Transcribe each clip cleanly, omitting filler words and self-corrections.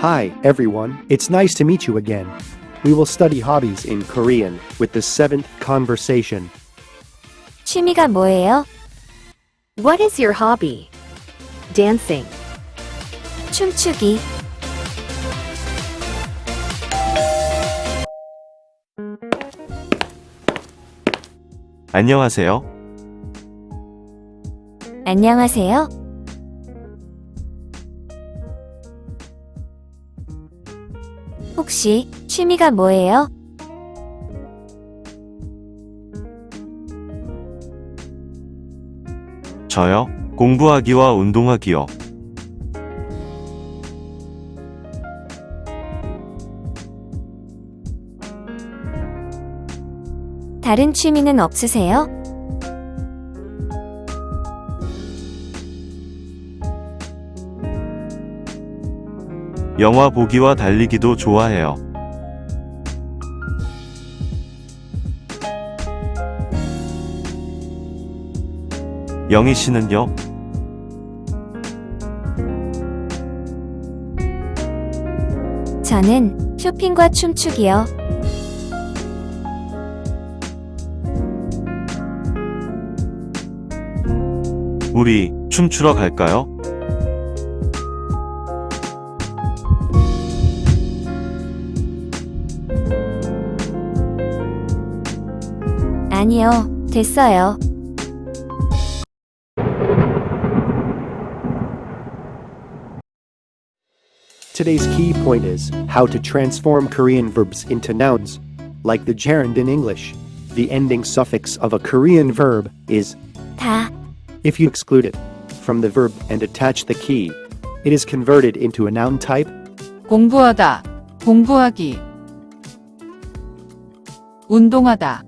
Hi, everyone. It's nice to meet you again. We will study hobbies in Korean with the 7th conversation. 취미가 뭐예요? What is your hobby? Dancing. 춤추기. 안녕하세요. 안녕하세요. 혹시 취미가 뭐예요? 저요? 공부하기와 운동하기요. 다른 취미는 없으세요? 영화 보기와 달리기도 좋아해요. 영희 씨는요? 저는 쇼핑과 춤추기요. 우리 춤추러 갈까요? 아니요, 됐어요. Today's key point is how to transform Korean verbs into nouns. Like the gerund in English, the ending suffix of a Korean verb is 다, if you exclude it from the verb and attach the key. It is converted into a noun type. 공부하다, 공부하기. 운동하다,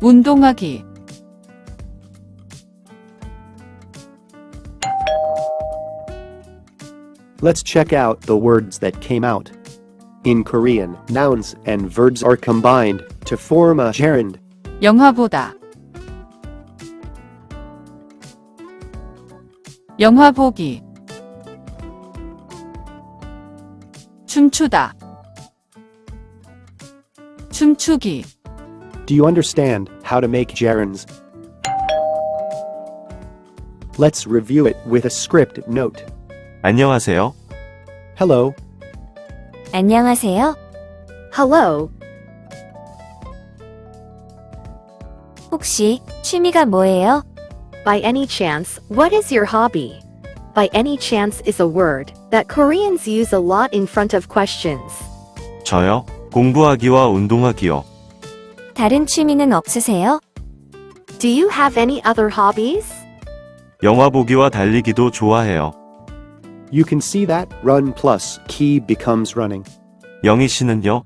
운동하기. Let's check out the words that came out. In Korean, nouns and verbs are combined to form a gerund. 영화 보다, 영화 보기. 춤추다, 춤추기. Do you understand how to make gerunds? Let's review it with a script note. 안녕하세요. Hello. 안녕하세요. Hello. 혹시 취미가 뭐예요? By any chance, what is your hobby? By any chance is a word that Koreans use a lot in front of questions. 저요? 공부하기와 운동하기요. 다른 취미는 없으세요? Do you have any other hobbies? 영화 보기와 달리기도 좋아해요. You can see that run plus key becomes running. 영희 씨는요?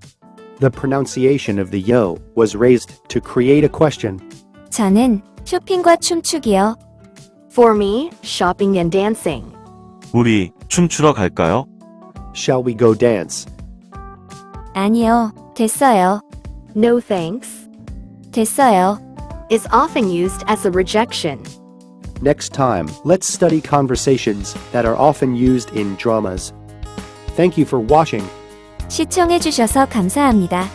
The pronunciation of the yo was raised to create a question. 저는 쇼핑과 춤추기요. For me, shopping and dancing. 우리 춤추러 갈까요? Shall we go dance? 아니요, 됐어요. No thanks. 됐어요. Is often used as a rejection. Next time, let's study conversations that are often used in dramas. Thank you for watching. 시청해주셔서 감사합니다.